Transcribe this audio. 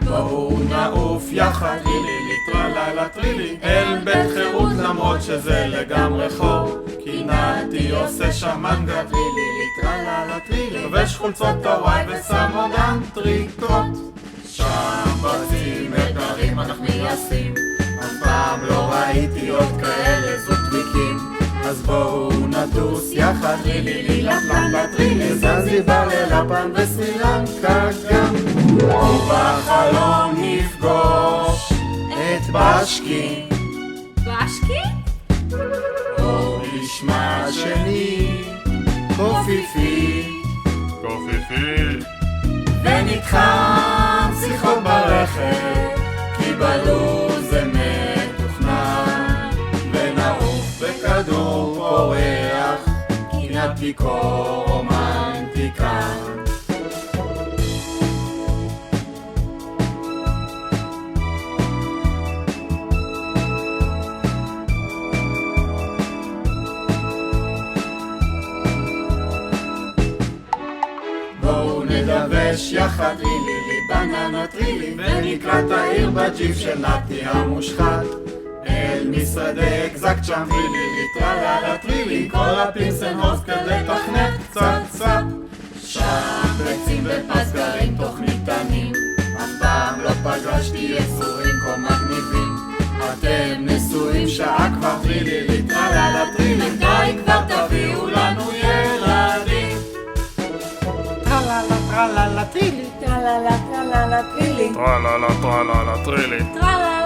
בואו נעוף יחד, טרילי טרללה טרילי, אל בית חירות למרות שזה לגמרי חור, כי נתי עושה שם מנגה, טרילי טרללה טרילי, לובש חולצות הוואי ושם עודן טריקות, שם בצים אתרים אנחנו מייסים, אף פעם לא ראיתי עוד כאלה זוטביקים, אז בואו נטוס יחד, טרילי לפלנדה טרילי, זנזיבר ללפן וסרילנקה גם, ובחלום נפגוש את בשקי. בשקי? או נשמע שני קופיפי, ונתחם שיחות ברכב, כי בלוז זה מתוכנן, ונעוף בכדור פורח, קריית ביקור רומנטיקה. בואו נדבש יחד, טרילי בננה טרילי, ונקלט העיר בג'יפ של נתי המושחת, אל משרדי אקזקט שם, טרילי טרללה טרילי, כל הפינסנהורס כדי תכנת קצת, שם פרצים ופסגרים תוכניתנים, אף פעם לא פגשתי יצורים כה מגניבים, אתם נשואים שעה כבר, טרילי טרללה טרילי, די כבר תביאו לנו ילדים. טרללה טרילי, טרללה טרללה טרילי, טרללה טרילי, טרללה